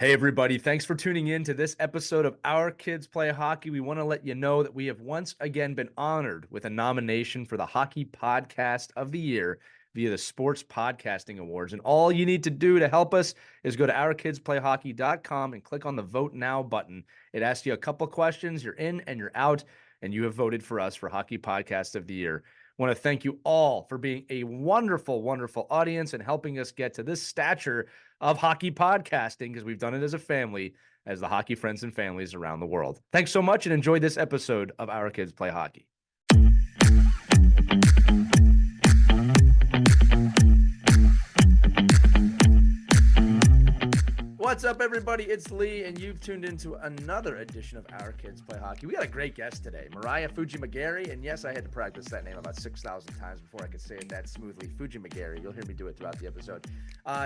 Hey, everybody. Thanks for tuning in to this episode of Our Kids Play Hockey. We want to let you know that we have once again been honored with a nomination for the Hockey Podcast of the Year via the Sports Podcasting Awards. And all you need to do to help us is go to ourkidsplayhockey.com and click on the Vote Now button. It asks you a couple questions. You're in and you're out, and you have voted for us for Hockey Podcast of the Year. I want to thank you all for being a wonderful, wonderful audience and helping us get to this stature of hockey podcasting, because we've done it as a family, as the hockey friends and families around the world. Thanks so much and enjoy this episode of Our Kids Play Hockey. What's up, everybody? It's Lee, and you've tuned into another edition of Our Kids Play Hockey. We got a great guest today, Mariah Fujimagari, and yes, I had to practice that name about 6,000 times before I could say it that smoothly. Fujimagari. You'll hear me do it throughout the episode.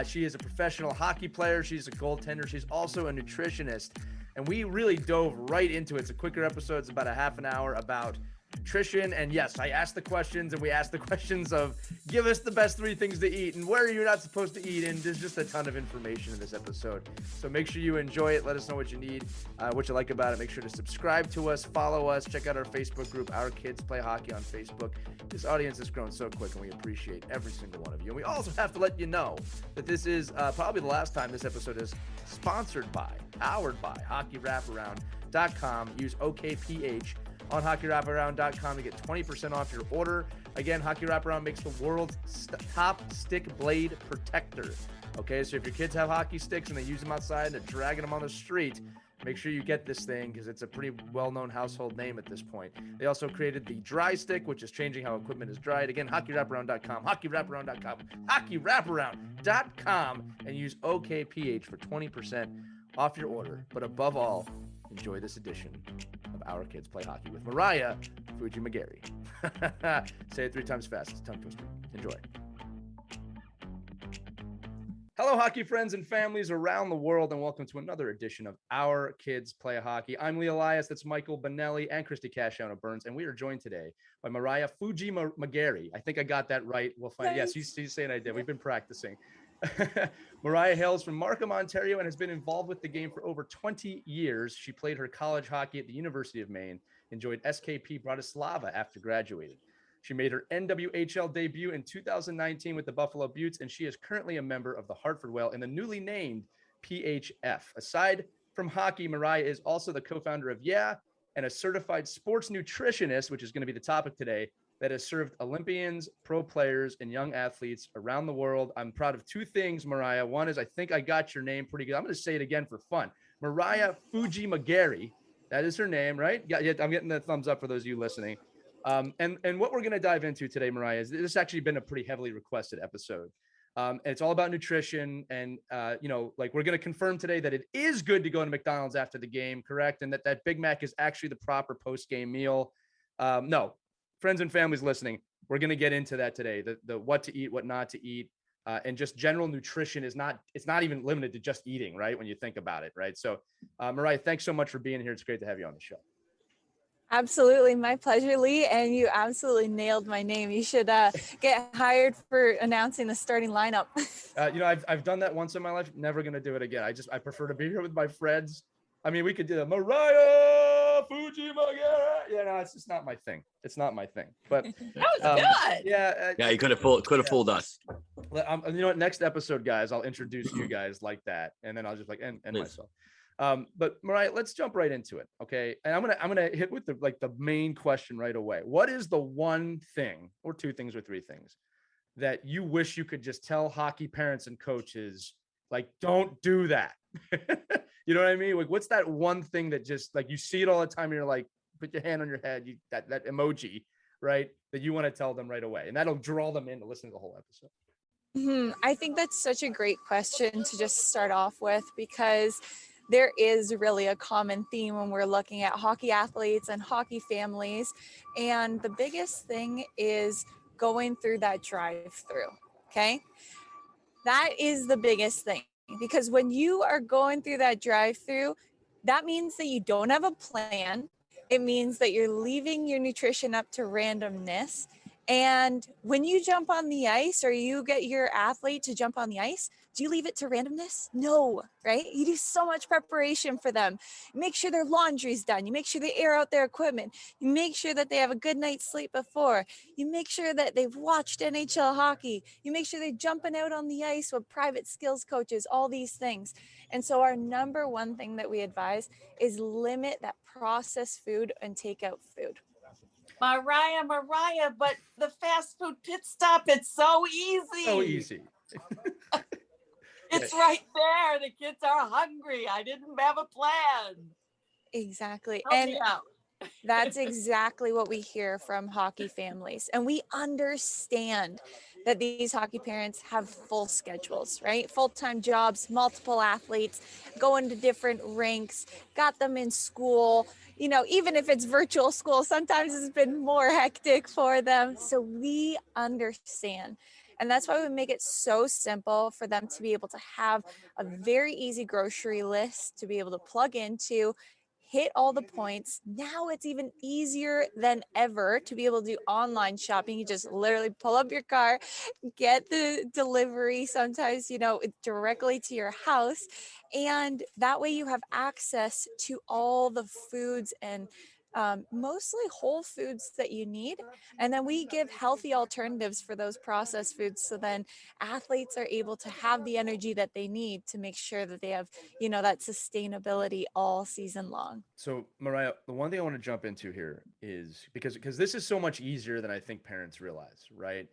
She is a professional hockey player. She's a goaltender. She's also a nutritionist, and we really dove right into it. It's a quicker episode. It's about a half an hour about nutrition. And yes, I asked the questions, and we asked the questions of give us the best 3 things to eat and where you're not supposed to eat. And there's just a ton of information in this episode. So make sure you enjoy it. Let us know what you need, what you like about it. Make sure to subscribe to us, follow us, check out our Facebook group, Our Kids Play Hockey on Facebook. This audience has grown so quick, and we appreciate every single one of you. And we also have to let you know that this is probably the last time this episode is sponsored by, powered by HockeyWraparound.com. Use OKPH on HockeyWraparound.com to get 20% off your order. Again, Hockey Wraparound makes the world's top stick blade protector. Okay, so if your kids have hockey sticks and they use them outside and they're dragging them on the street, make sure you get this thing because it's a pretty well-known household name at this point. They also created the dry stick, which is changing how equipment is dried. Again, HockeyWraparound.com, HockeyWraparound.com, HockeyWraparound.com, and use OKPH for 20% off your order. But above all, enjoy this edition of Our Kids Play Hockey with Mariah Fujimagari. Say it 3 times fast. It's a tongue twister. Enjoy. Hello, hockey friends and families around the world, and welcome to another edition of Our Kids Play Hockey. I'm Lee Elias, that's Michael Bonelli, and Christy Casciano Burns, and we are joined today by Mariah Fujimagari. I think I got that right. We'll find. Yes, he's saying I did. We've been practicing. Mariah hails from Markham, Ontario, and has been involved with the game for over 20 years. She played her college hockey at the University of Maine, enjoyed SKP Bratislava after graduating. She made her NWHL debut in 2019 with the Buffalo Beauts, and she is currently a member of the Hartford Whale in the newly named PHF. Aside from hockey, Mariah is also the co-founder of Yeah, and a certified sports nutritionist, which is going to be the topic today, that has served Olympians, pro players, and young athletes around the world. I'm proud of 2 things, Mariah. One is I think I got your name pretty good. I'm going to say it again for fun. Mariah Fujimagari. That is her name, right? Yeah, I'm getting the thumbs up for those of you listening. And what we're going to dive into today, Mariah, is this has actually been a pretty heavily requested episode. And it's all about nutrition. And, we're going to confirm today that it is good to go to McDonald's after the game, correct? And that Big Mac is actually the proper post-game meal. No. Friends and families listening, we're going to get into that today. The what to eat, what not to eat, and just general nutrition it's not even limited to just eating, right? When you think about it, right? So, Mariah, thanks so much for being here. It's great to have you on the show. Absolutely. My pleasure, Lee. And you absolutely nailed my name. You should get hired for announcing the starting lineup. I've done that once in my life. Never going to do it again. I prefer to be here with my friends. I mean, we could do the Mariah Fujimagari. It's just not my thing. It's not my thing. But that was good. Yeah, you could have fooled us. You know what? Next episode, guys, I'll introduce you guys like that, and then I'll just end myself. But Mariah, let's jump right into it, okay? And I'm gonna hit with the main question right away. What is the one thing, or 2 things, or 3 things, that you wish you could just tell hockey parents and coaches, like, don't do that? You know what I mean? Like, what's that one thing that just, like, you see it all the time and you're like, put your hand on your head, that emoji, right? That you want to tell them right away. And that'll draw them in to listen to the whole episode. I think that's such a great question to just start off with, because there is really a common theme when we're looking at hockey athletes and hockey families. And the biggest thing is going through that drive-through, okay? That is the biggest thing, because when you are going through that drive-through, that means that you don't have a plan. It means that you're leaving your nutrition up to randomness. And when you jump on the ice, or you get your athlete to jump on the ice, Do you leave it to randomness? No, right? You do so much preparation for them. You make sure their laundry's done. You make sure they air out their equipment. You make sure that they have a good night's sleep before. You make sure that they've watched NHL hockey. You make sure they're jumping out on the ice with private skills coaches, all these things. And so our number one thing that we advise is limit that processed food and takeout food. Mariah, but the fast food pit stop, it's so easy. So easy. It's right there. The kids are hungry. I didn't have a plan. Exactly. Help And me out. that's exactly what we hear from hockey families. And we understand that these hockey parents have full schedules, right? Full-time jobs, multiple athletes, going to different rinks, got them in school. You know, even if it's virtual school, sometimes it's been more hectic for them. So we understand. And that's why we make it so simple for them to be able to have a very easy grocery list to be able to plug into, hit all the points. Now it's even easier than ever to be able to do online shopping. You just literally pull up your car, get the delivery, sometimes, you know, directly to your house. And that way you have access to all the foods and mostly whole foods that you need. And then we give healthy alternatives for those processed foods. So then athletes are able to have the energy that they need to make sure that they have, you know, that sustainability all season long. So Mariah, the one thing I want to jump into here is because this is so much easier than I think parents realize, right?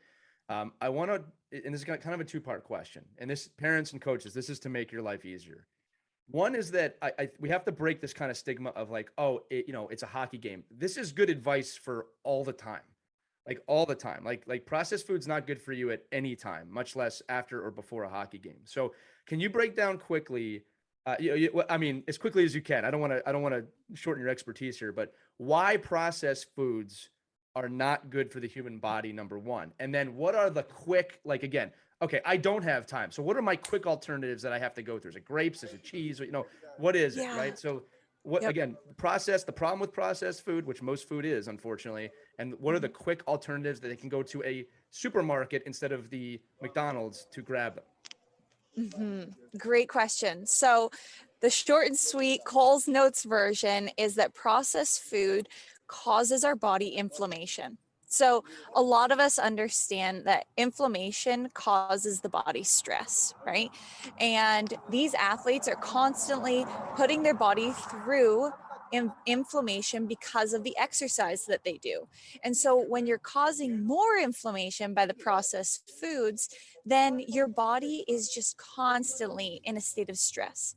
I want to, and this is kind of a two-part question, and this, parents and coaches, this is to make your life easier. One is that we have to break this kind of stigma of like, oh, you know, it's a hockey game. This is good advice for all the time, like all the time. Like processed food's not good for you at any time, much less after or before a hockey game. So can you break down quickly? I mean, as quickly as you can. I don't want to shorten your expertise here, but why processed foods are not good for the human body, number one, and then what are the quick, like again. Okay, I don't have time. So what are my quick alternatives that I have to go through? Is it grapes? Is it cheese? You know, what is it, right? So what, again, the problem with processed food, which most food is, unfortunately, and what are the quick alternatives that they can go to a supermarket instead of the McDonald's to grab them? Great question. So the short and sweet Cole's Notes version is that processed food causes our body inflammation. So a lot of us understand that inflammation causes the body stress, right? And these athletes are constantly putting their body through inflammation because of the exercise that they do. And so when you're causing more inflammation by the processed foods, then your body is just constantly in a state of stress.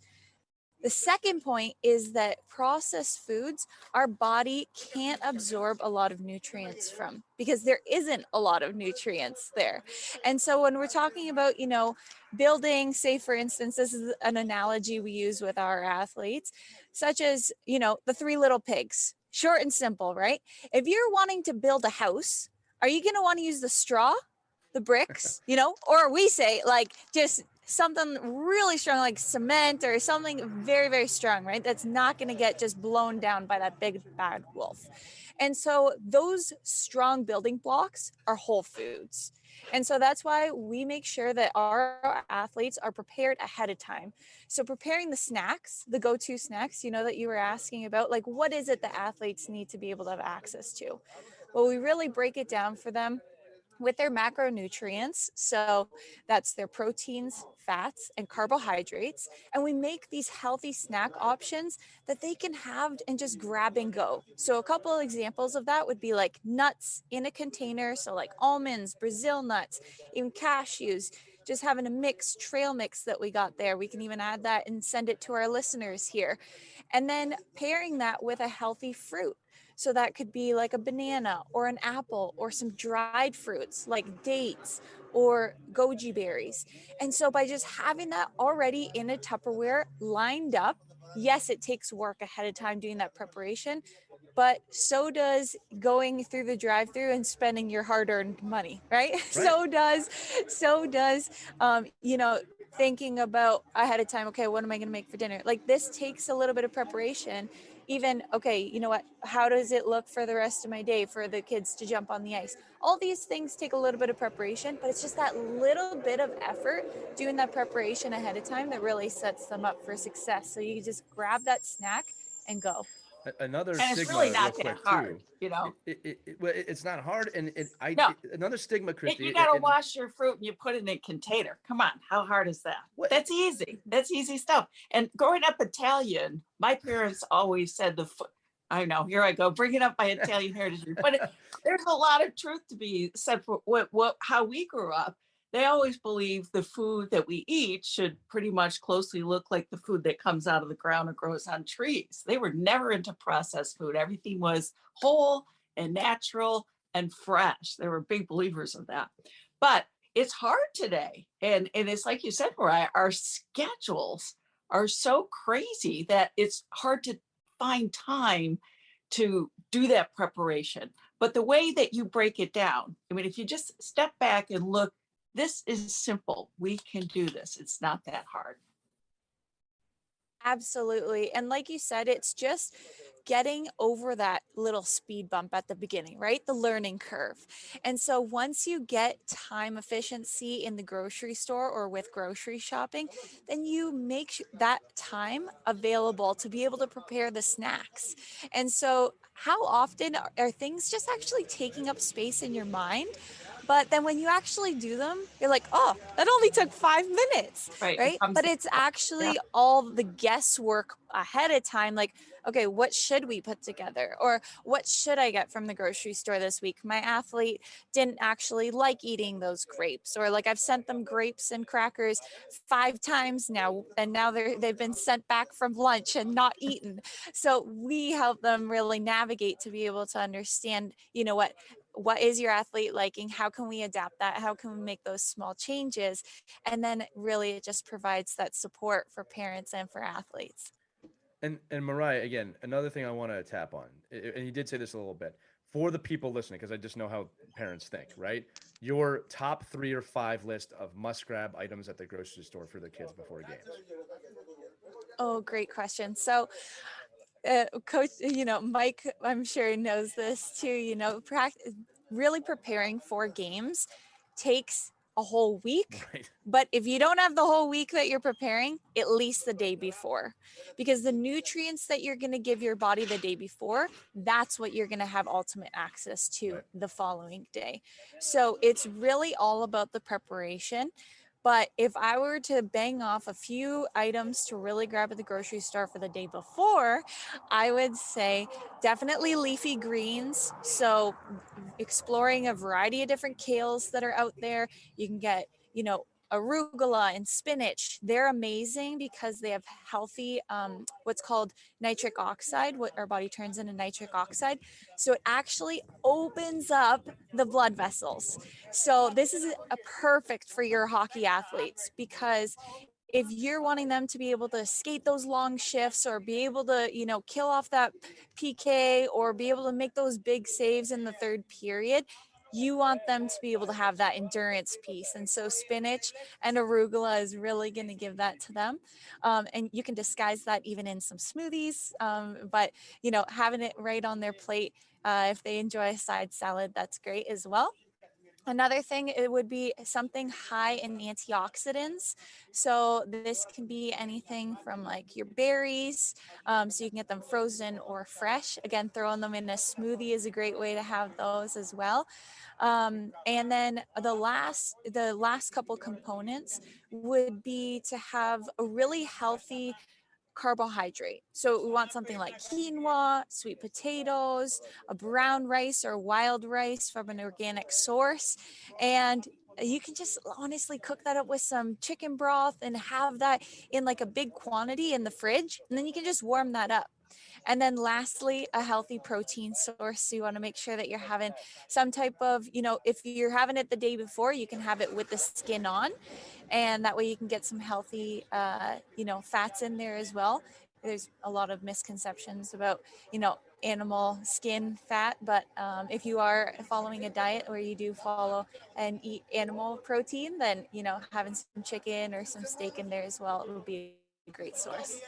The second point is that processed foods, our body can't absorb a lot of nutrients from because there isn't a lot of nutrients there. And so when we're talking about, you know, building, say, for instance, this is an analogy we use with our athletes, such as, you know, the Three Little Pigs, short and simple, right? If you're wanting to build a house, are you going to want to use the straw, the bricks, you know, or we say like just something really strong like cement or something very, very strong, right? That's not going to get just blown down by that big bad wolf. And so those strong building blocks are whole foods. And so that's why we make sure that our athletes are prepared ahead of time. So preparing the snacks, the go-to snacks, you know, that you were asking about, like what is it that athletes need to be able to have access to? Well, we really break it down for them with their macronutrients. So that's their proteins, fats, and carbohydrates. And we make these healthy snack options that they can have and just grab and go. So a couple of examples of that would be like nuts in a container. So like almonds, Brazil nuts, even cashews, just having a mix, trail mix that we got there. We can even add that and send it to our listeners here. And then pairing that with a healthy fruit. So that could be like a banana or an apple or some dried fruits like dates or goji berries. And so by just having that already in a Tupperware lined up, yes, it takes work ahead of time doing that preparation, but so does going through the drive-through and spending your hard-earned money, right? So does, you know, thinking about ahead of time, okay, what am I going to make for dinner? Like this takes a little bit of preparation. Even, okay, you know what, how does it look for the rest of my day for the kids to jump on the ice? All these things take a little bit of preparation, but it's just that little bit of effort doing that preparation ahead of time that really sets them up for success. So you just grab that snack and go. Another And it's stigma really real not quick that hard, too. It's not hard, and No. another stigma, Christy. You got to wash your fruit and you put it in a container. Come on, how hard is that? What? That's easy. That's easy stuff. And growing up Italian, my parents always said I know, here I go, bringing up my Italian heritage. But there's a lot of truth to be said for how we grew up. They always believe the food that we eat should pretty much closely look like the food that comes out of the ground or grows on trees. They were never into processed food. Everything was whole and natural and fresh. They were big believers of that. But it's hard today. And it's like you said, Mariah, our schedules are so crazy that it's hard to find time to do that preparation. But the way that you break it down, I mean, if you just step back and look, this is simple. We can do this. It's not that hard. Absolutely. And like you said, it's just getting over that little speed bump at the beginning, right? The learning curve. And so once you get time efficiency in the grocery store or with grocery shopping, then you make that time available to be able to prepare the snacks. And so how often are things just actually taking up space in your mind? But then when you actually do them, you're like, oh, that only took 5 minutes, right? But it's actually all the guesswork ahead of time. Like, okay, what should we put together? Or what should I get from the grocery store this week? My athlete didn't actually like eating those grapes. Or like I've sent them grapes and crackers 5 times now, and now they've been sent back from lunch and not eaten. So we help them really navigate to be able to understand, you know, what is your athlete liking? How can we adapt that? How can we make those small changes? And then really it just provides that support for parents and for athletes. And Mariah, again, another thing I want to tap on, and you did say this a little bit, for the people listening, because I just know how parents think, right? Your top 3 or 5 list of must-grab items at the grocery store for the kids before games. Oh, great question. So coach, Mike, I'm sure knows this too, really preparing for games takes a whole week. Right. But if you don't have the whole week that you're preparing, at least the day before, because the nutrients that you're going to give your body the day before, that's what you're going to have ultimate access to the following day. So it's really all about the preparation. But if I were to bang off a few items to really grab at the grocery store for the day before, I would say definitely leafy greens. So exploring a variety of different kales that are out there. You can get, arugula and spinach. They're amazing because they have healthy, what's called nitric oxide, what our body turns into nitric oxide. So it actually opens up the blood vessels. So this is a perfect for your hockey athletes, because if you're wanting them to be able to skate those long shifts or be able to, kill off that PK or be able to make those big saves in the third period, you want them to be able to have that endurance piece. And so spinach and arugula is really going to give that to them. And you can disguise that even in some smoothies. But, having it right on their plate, if they enjoy a side salad, that's great as well. Another thing, it would be something high in antioxidants. So this can be anything from like your berries. So you can get them frozen or fresh. Again, throwing them in a smoothie is a great way to have those as well. And then the last couple components would be to have a really healthy carbohydrate. So we want something like quinoa, sweet potatoes, a brown rice or wild rice from an organic source. And you can just honestly cook that up with some chicken broth and have that in like a big quantity in the fridge. And then you can just warm that up. And then lastly, a healthy protein source. So you want to make sure that you're having some type of, if you're having it the day before, you can have it with the skin on. And that way you can get some healthy, fats in there as well. there's a lot of misconceptions about, animal skin fat, but if you are following a diet where you do follow and eat animal protein, then, having some chicken or some steak in there as well, it will be a great source.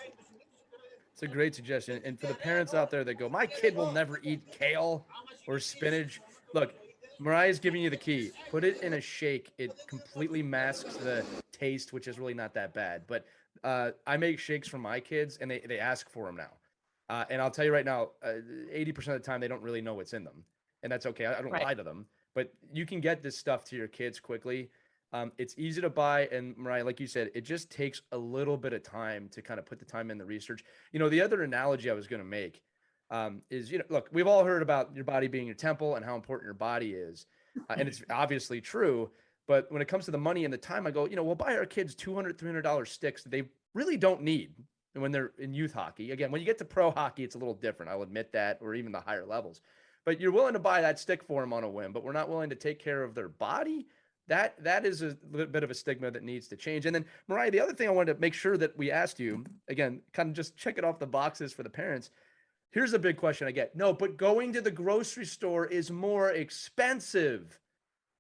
It's a great suggestion. And for the parents out there that go, my kid will never eat kale or spinach. Look, Mariah's giving you the key. Put it in a shake. It completely masks the taste, which is really not that bad. But I make shakes for my kids, and they ask for them now. And I'll tell you right now, 80% of the time, they don't really know what's in them. And that's okay. I don't Right. lie to them. But you can get this stuff to your kids quickly. It's easy to buy. And Mariah, like you said, it just takes a little bit of time to kind of put the time in the research. The other analogy I was going to make is, look, we've all heard about your body being your temple and how important your body is. And it's obviously true. But when it comes to the money and the time, I go, we'll buy our kids $200, $300 sticks that they really don't need when they're in youth hockey. Again, when you get to pro hockey, it's a little different. I'll admit that, or even the higher levels. But you're willing to buy that stick for them on a whim, but we're not willing to take care of their body. That is a little bit of a stigma that needs to change. And then, Mariah, the other thing I wanted to make sure that we asked you, again, kind of just check it off the boxes for the parents. Here's a big question I get. No, but going to the grocery store is more expensive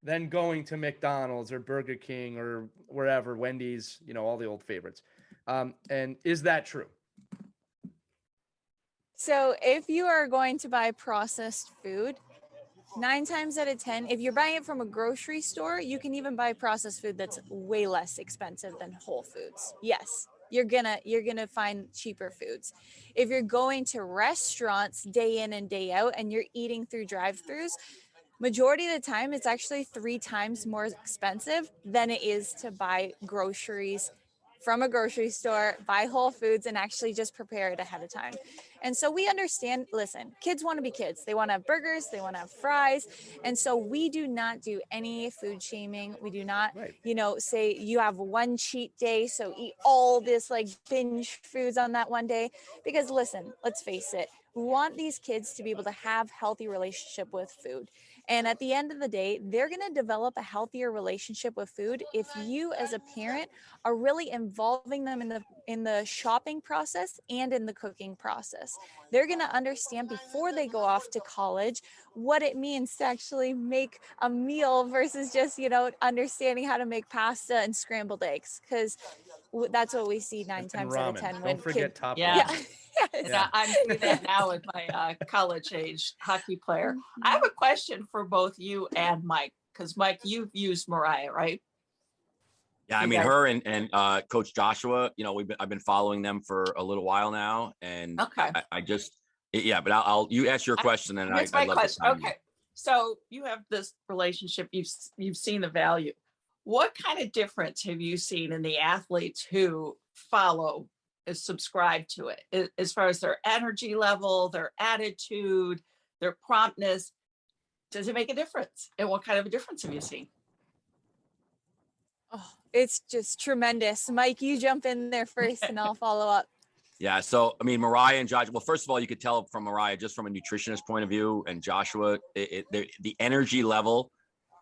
than going to McDonald's or Burger King or wherever, Wendy's, all the old favorites. And is that true? So if you are going to buy processed food, 9 times out of 10, if you're buying it from a grocery store, you can even buy processed food that's way less expensive than Whole Foods. Yes, you're gonna find cheaper foods. If you're going to restaurants day in and day out and you're eating through drive-throughs, majority of the time it's actually 3 times more expensive than it is to buy groceries from a grocery store, buy Whole Foods, and actually just prepare it ahead of time. And so we understand, listen, kids want to be kids. They want to have burgers, they want to have fries. And so we do not do any food shaming. We do not, Right. Say you have one cheat day, so eat all this like binge foods on that one day. Because listen, let's face it, we want these kids to be able to have healthy relationship with food. And at the end of the day, they're going to develop a healthier relationship with food if you as a parent are really involving them in the shopping process and in the cooking process. They're going to understand before they go off to college what it means to actually make a meal versus just, understanding how to make pasta and scrambled eggs, because that's what we see 9 And times ramen. out of 10 when Don't forget kids. top Yeah. ramen. Yes. Yeah, I'm doing that now with my college age hockey player. I have a question for both you and Mike, because Mike, you've used Mariah, right? Yeah, I You mean, guys- her and Coach Joshua, I've been following them for a little while now, and Okay. I just, yeah, but I'll you ask your question, and Here's I'd my love question. to chime in. Okay, so you have this relationship. You've seen the value. What kind of difference have you seen in the athletes who follow, subscribe to it, as far as their energy level, their attitude, their promptness? Does it make a difference? And what kind of a difference have you seen? Oh, it's just tremendous. Mike, you jump in there first and I'll follow up. Yeah, so I mean, Mariah and Joshua. Well, first of all, you could tell from Mariah, just from a nutritionist point of view, and Joshua, the energy level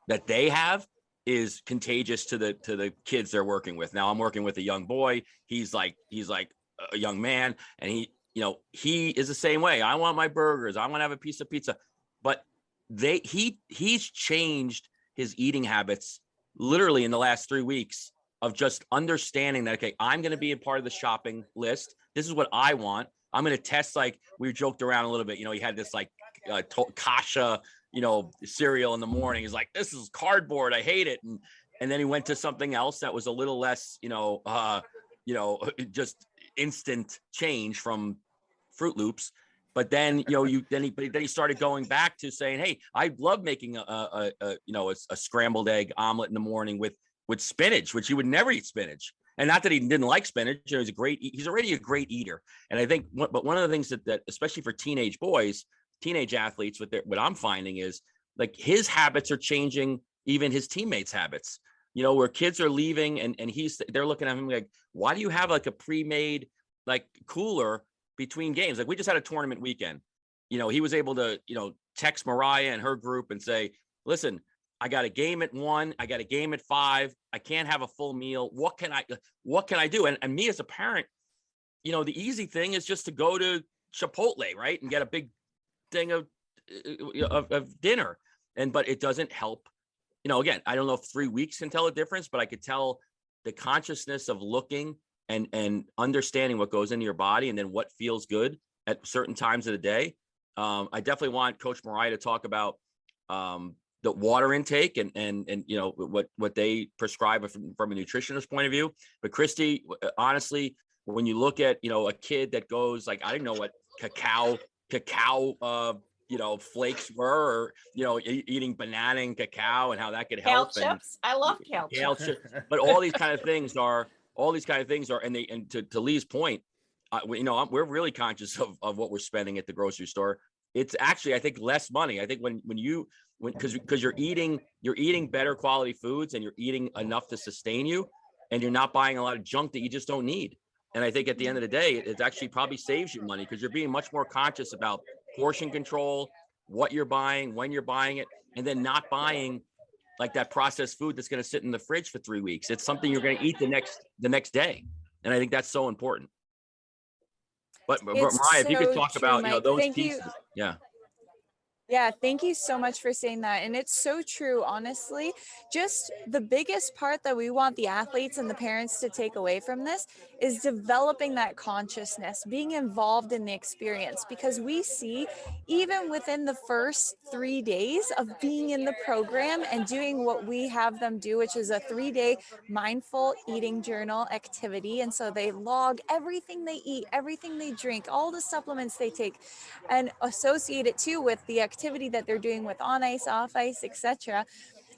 that they have is contagious to the kids they're working with. Now, I'm working with a young boy. He's like a young man, and he is the same way. I want my burgers. I want to have a piece of pizza, but he's changed his eating habits literally in the last 3 weeks of just understanding that, okay, I'm going to be a part of the shopping list. This is what I want. I'm going to test, like we joked around a little bit. He had this like kasha, cereal in the morning. He's like, this is cardboard. I hate it. And then he went to something else that was a little less, just instant change from Fruit Loops. But then, he started going back to saying, hey, I love making a scrambled egg omelet in the morning with spinach, which he would never eat spinach. And not that he didn't like spinach, he's already a great eater. And I think, but one of the things that especially for teenage boys, teenage athletes, what I'm finding is like his habits are changing, even his teammates' habits, where kids are leaving and they're looking at him like, why do you have like a pre-made like cooler between games? Like we just had a tournament weekend. He was able to, text Mariah and her group and say, listen, I got a game at 1, I got a game at 5. I can't have a full meal. What can I do? And me as a parent, the easy thing is just to go to Chipotle, right? And get a big thing of dinner. But it doesn't help. Again, I don't know if 3 weeks can tell a difference, but I could tell the consciousness of looking and understanding what goes into your body and then what feels good at certain times of the day. I definitely want Coach Mariah to talk about the water intake and what they prescribe from a nutritionist point of view. But Christy, honestly, when you look at a kid that goes like, I didn't know what cacao flakes were, or eating banana and cacao and how that could help. Kale chips. I love kale chips. But all these kind of things are, and to Lee's point, we're really conscious of what we're spending at the grocery store. It's actually, I think, less money. I think because you're eating better quality foods and you're eating enough to sustain you, and you're not buying a lot of junk that you just don't need. And I think at the end of the day, it actually probably saves you money because you're being much more conscious about portion control, what you're buying, when you're buying it, and then not buying like that processed food that's going to sit in the fridge for 3 weeks. It's something you're going to eat the next day. And I think that's so important. But Mariah, if you could talk about those pieces. Yeah, thank you so much for saying that. And it's so true, honestly. Just the biggest part that we want the athletes and the parents to take away from this is developing that consciousness, being involved in the experience, because we see even within the first 3 days of being in the program and doing what we have them do, which is a 3-day mindful eating journal activity. And so they log everything they eat, everything they drink, all the supplements they take, and associate it too with the activity that they're doing with on ice, off ice, etc.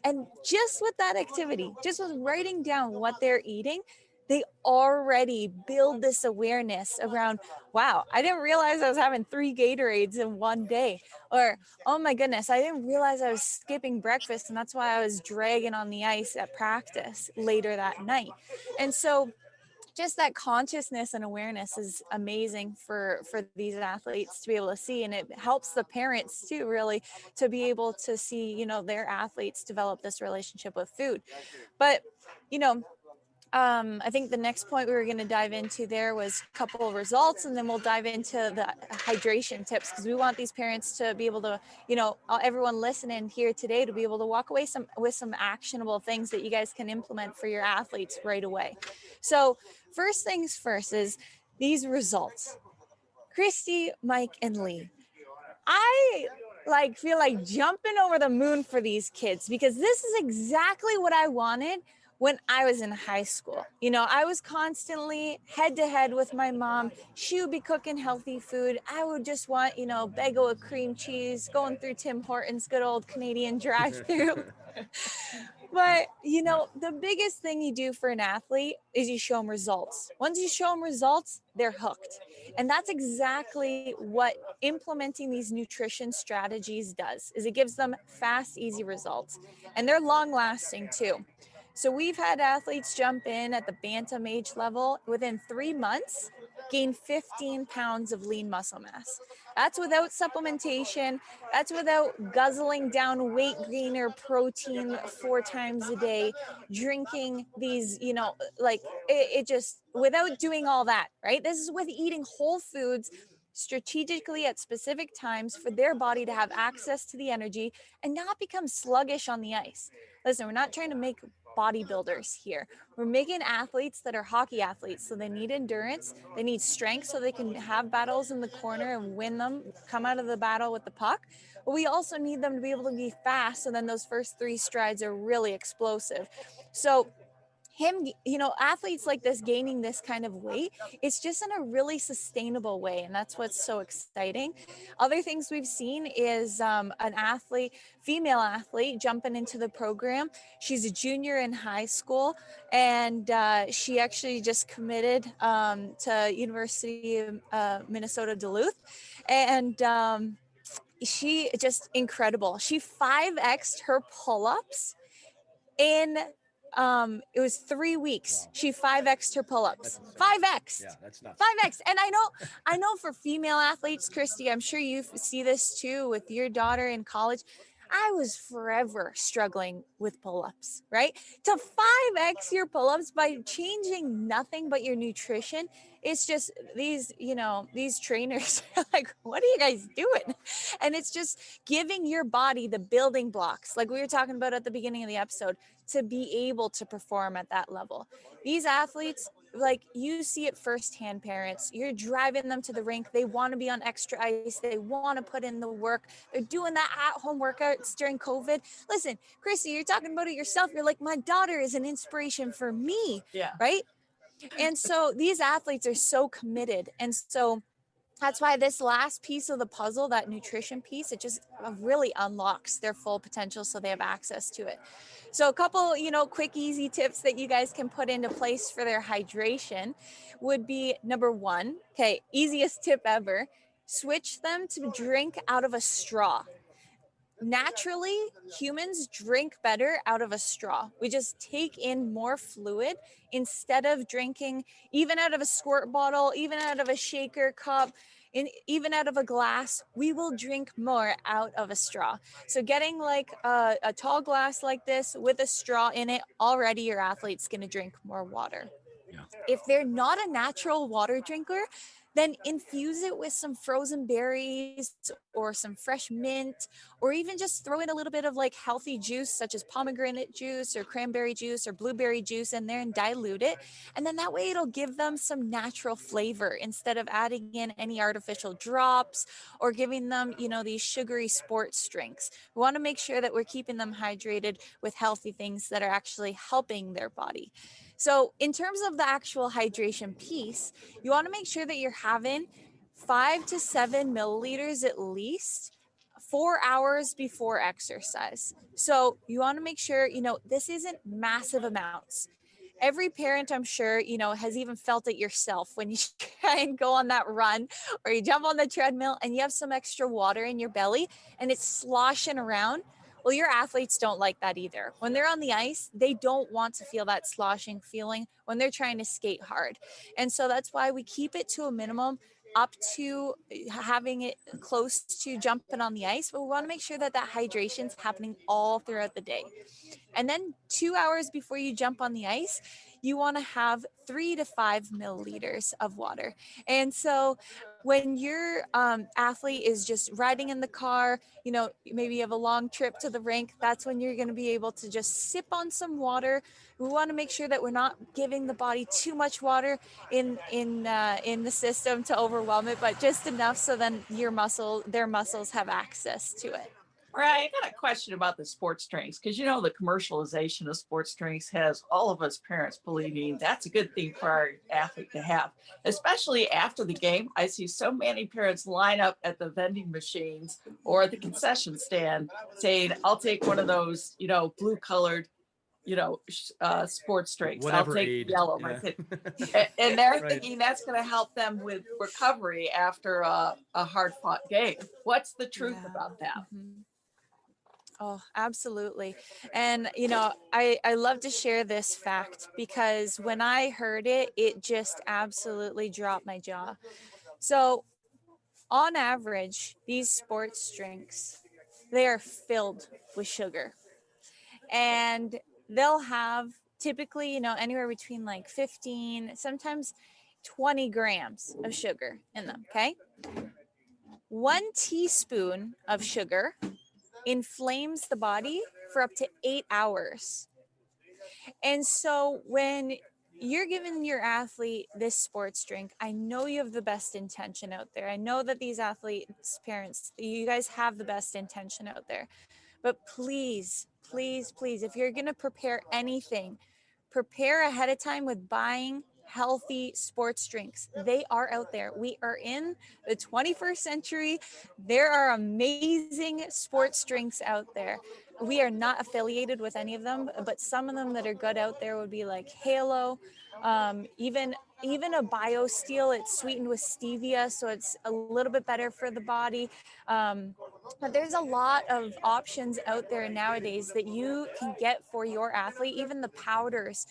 And just with that activity, just with writing down what they're eating, they already build this awareness around, wow, I didn't realize I was having 3 Gatorades in one day. Or, oh my goodness, I didn't realize I was skipping breakfast and that's why I was dragging on the ice at practice later that night. And so just that consciousness and awareness is amazing for these athletes to be able to see, and it helps the parents too, really, to be able to see their athletes develop this relationship with food. But I think the next point we were going to dive into there was a couple of results, and then we'll dive into the hydration tips, because we want these parents to be able to, everyone listening here today, to be able to walk away with some actionable things that you guys can implement for your athletes right away. So first things first is these results. Christy, Mike, and Lee, I feel like jumping over the moon for these kids, because this is exactly what I wanted when I was in high school. I was constantly head to head with my mom. She would be cooking healthy food. I would just want, bagel of cream cheese, going through Tim Hortons, good old Canadian drive-through. But, the biggest thing you do for an athlete is you show them results. Once you show them results, they're hooked. And that's exactly what implementing these nutrition strategies does, is it gives them fast, easy results. And they're long lasting too. So we've had athletes jump in at the bantam age level within 3 months, gain 15 pounds of lean muscle mass. That's without supplementation. That's without guzzling down weight gainer protein 4 times a day, drinking these, it just, without doing all that, right? This is with eating whole foods strategically at specific times for their body to have access to the energy and not become sluggish on the ice. Listen, we're not trying to make bodybuilders here. We're making athletes that are hockey athletes. So they need endurance, they need strength so they can have battles in the corner and win them, come out of the battle with the puck. But we also need them to be able to be fast. So then those first 3 strides are really explosive. So athletes like this gaining this kind of weight, it's just in a really sustainable way. And that's what's so exciting. Other things we've seen is an athlete, female athlete, jumping into the program. She's a junior in high school, and she actually just committed to University of Minnesota Duluth. And she just incredible. She 5x'd her pull-ups in it was 3 weeks. Wow. She 5x'd her pull-ups. 5x. Yeah, that's nuts. 5x. And I know for female athletes, Christy, I'm sure you see this too with your daughter in college. I was forever struggling with pull-ups, right? To 5x your pull-ups by changing nothing but your nutrition. It's just these trainers are like, what are you guys doing? And it's just giving your body the building blocks, like we were talking about at the beginning of the episode, to be able to perform at that level. These athletes, like, you see it firsthand, parents. You're driving them to the rink. They want to be on extra ice. They want to put in the work. They're doing that at-home workouts during COVID. Listen, Chrissy, you're talking about it yourself. You're like, my daughter is an inspiration for me, Yeah. right? And so these athletes are so committed. And so that's why this last piece of the puzzle, that nutrition piece, it just really unlocks their full potential so they have access to it. So a couple, quick, easy tips that you guys can put into place for their hydration would be number one, okay, easiest tip ever, switch them to drink out of a straw. Naturally, humans drink better out of a straw. We just take in more fluid instead of drinking even out of a squirt bottle, even out of a shaker cup, and even out of a glass. We will drink more out of a straw. So getting like a tall glass like this with a straw in it, already your athlete's going to drink more water. Yeah. If they're not a natural water drinker, then infuse it with some frozen berries or some fresh mint, or even just throw in a little bit of like healthy juice, such as pomegranate juice or cranberry juice or blueberry juice in there, and dilute it. And then that way it'll give them some natural flavor instead of adding in any artificial drops or giving them, these sugary sports drinks. We want to make sure that we're keeping them hydrated with healthy things that are actually helping their body. So in terms of the actual hydration piece, you want to make sure that you're having 5 to 7 milliliters at least 4 hours before exercise. So you want to make sure, this isn't massive amounts. Every parent, I'm sure, has even felt it yourself when you try and go on that run or you jump on the treadmill and you have some extra water in your belly and it's sloshing around. Well, your athletes don't like that either. When they're on the ice, they don't want to feel that sloshing feeling when they're trying to skate hard. And so that's why we keep it to a minimum up to having it close to jumping on the ice. But we want to make sure that that hydration is happening all throughout the day. And then 2 hours before you jump on the ice, you want to have 3 to 5 milliliters of water. And so when your athlete is just riding in the car, maybe you have a long trip to the rink, that's when you're going to be able to just sip on some water. We want to make sure that we're not giving the body too much water in the system to overwhelm it, but just enough so then their muscles have access to it. Right. I got a question about the sports drinks, because the commercialization of sports drinks has all of us parents believing that's a good thing for our athlete to have, especially after the game. I see so many parents line up at the vending machines or at the concession stand saying, I'll take one of those, blue colored, sports drinks. Whatever I'll take aid. yellow. Yeah. And they're Right. thinking that's going to help them with recovery after a hard fought game. What's the truth about that? Mm-hmm. Oh, absolutely. And, I love to share this fact because when I heard it, it just absolutely dropped my jaw. So on average, these sports drinks, they are filled with sugar, and they'll have typically, anywhere between like 15, sometimes 20 grams of sugar in them. Okay. 1 teaspoon of sugar inflames the body for up to 8 hours. And so when you're giving your athlete this sports drink, I know you have the best intention out there. I know that these athletes, parents, you guys have the best intention out there. But please, please, please, if you're going to prepare anything, prepare ahead of time with buying healthy sports drinks. They are out there. We are in the 21st century. There are amazing sports drinks out there. We are not affiliated with any of them, but some of them that are good out there would be like Halo, even even a BioSteel, it's sweetened with stevia, so it's a little bit better for the body. But there's a lot of options out there nowadays that you can get for your athlete, even the powders.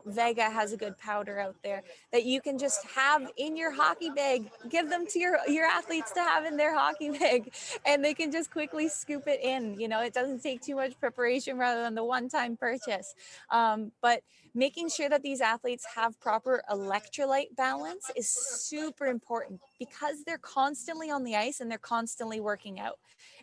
Vega has a good powder out there that you can just have in your hockey bag, give them to your athletes to have in their hockey bag, and they can just quickly scoop it in. It doesn't take too much preparation rather than the one-time purchase. But making sure that these athletes have proper electrolyte balance is super important because they're constantly on the ice and they're constantly working out.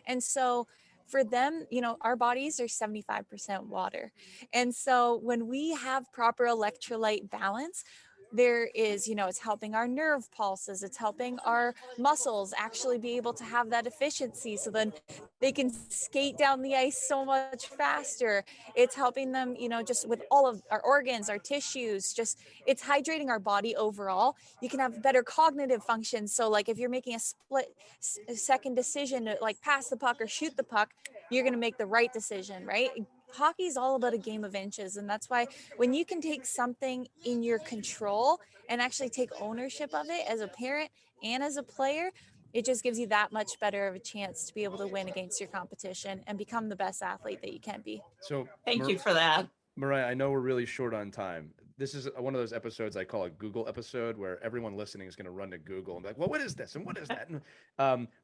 And so for them, our bodies are 75% water. And so when we have proper electrolyte balance, there is, it's helping our nerve pulses, it's helping our muscles actually be able to have that efficiency. So then they can skate down the ice so much faster. It's helping them, just with all of our organs, our tissues, just it's hydrating our body overall. You can have better cognitive functions. So like if you're making a split second decision to like pass the puck or shoot the puck, you're going to make the right decision, right? Hockey is all about a game of inches. And that's why when you can take something in your control and actually take ownership of it as a parent and as a player, it just gives you that much better of a chance to be able to win against your competition and become the best athlete that you can be. So Thank you for that. Mariah, I know we're really short on time. This is one of those episodes I call a Google episode where everyone listening is going to run to Google and be like, well, what is this? And what is that? And,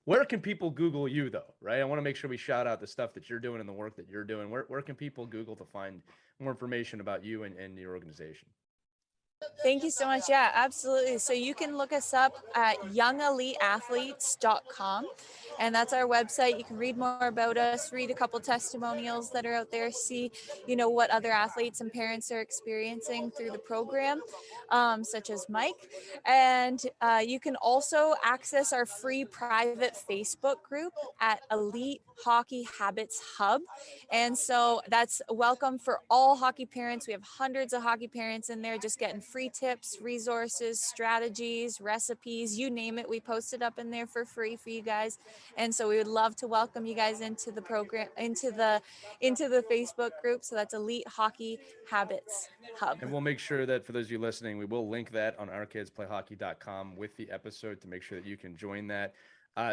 where can people Google you though? Right. I want to make sure we shout out the stuff that you're doing and the work that you're doing. Where can people Google to find more information about you and your organization? Thank you so much. Yeah, absolutely. So you can look us up at youngeliteathletes.com. And that's our website. You can read more about us, read a couple testimonials that are out there, see, what other athletes and parents are experiencing through the program, such as Mike. And you can also access our free private Facebook group at Elite Hockey Habits Hub. And so that's welcome for all hockey parents. We have hundreds of hockey parents in there just getting free tips, resources, strategies, recipes, you name it. We post it up in there for free for you guys. And so we would love to welcome you guys into the program, into the Facebook group. So that's Elite Hockey Habits Hub. And we'll make sure that for those of you listening, we will link that on ourkidsplayhockey.com with the episode to make sure that you can join that.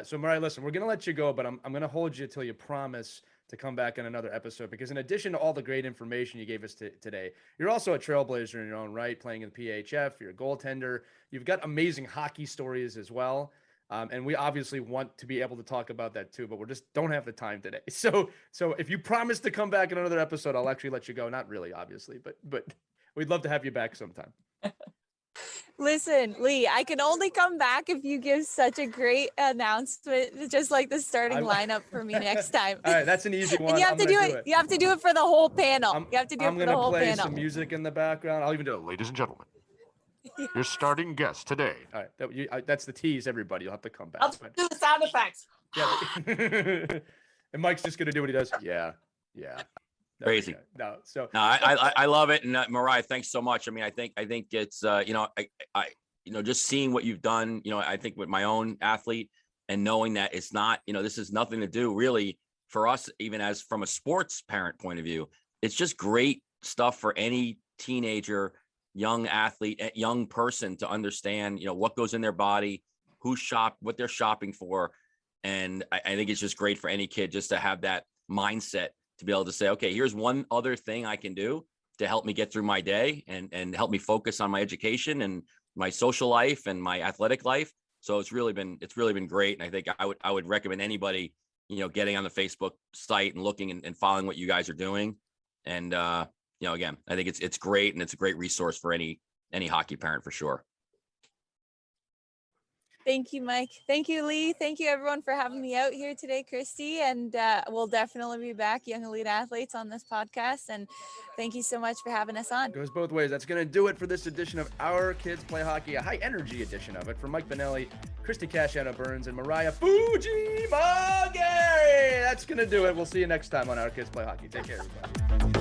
So Mariah, listen, we're going to let you go, but I'm going to hold you till you promise to come back in another episode, because in addition to all the great information you gave us today, you're also a trailblazer in your own right, playing in the PHF, you're a goaltender, you've got amazing hockey stories as well. And we obviously want to be able to talk about that too, but we just don't have the time today. So if you promise to come back in another episode, I'll actually let you go. Not really, obviously, but we'd love to have you back sometime. Listen, Lee, I can only come back if you give such a great announcement, just like the starting lineup for me next time. All right, that's an easy one. And you have to do it. You have to do it for the whole panel. You have to do it for the whole panel. I'm going to play some music in the background. I'll even do it. Ladies and gentlemen, your starting guest today. All right, that's the tease, everybody. You'll have to come back. I'll do the sound effects. Yeah. And Mike's just going to do what he does. Yeah. Crazy. No, I love it. And Mariah, thanks so much. I mean, I think it's, just seeing what you've done, I think with my own athlete and knowing that it's not, this is nothing to do really for us, even as from a sports parent point of view. It's just great stuff for any teenager, young athlete, young person to understand, what goes in their body, what they're shopping for. And I think it's just great for any kid just to have that mindset to be able to say, okay, here's one other thing I can do to help me get through my day and help me focus on my education and my social life and my athletic life. So it's really been great. And I think I would recommend anybody, getting on the Facebook site and looking and following what you guys are doing. And, again, I think it's great. And it's a great resource for any hockey parent for sure. Thank you, Mike. Thank you, Lee. Thank you, everyone, for having me out here today, Christy. And we'll definitely be back, Young Elite Athletes, on this podcast. And thank you so much for having us on. It goes both ways. That's going to do it for this edition of Our Kids Play Hockey, a high-energy edition of it. For Mike Benelli, Christy Casciano-Burns, and Mariah Fujimagari. That's going to do it. We'll see you next time on Our Kids Play Hockey. Take care, everybody.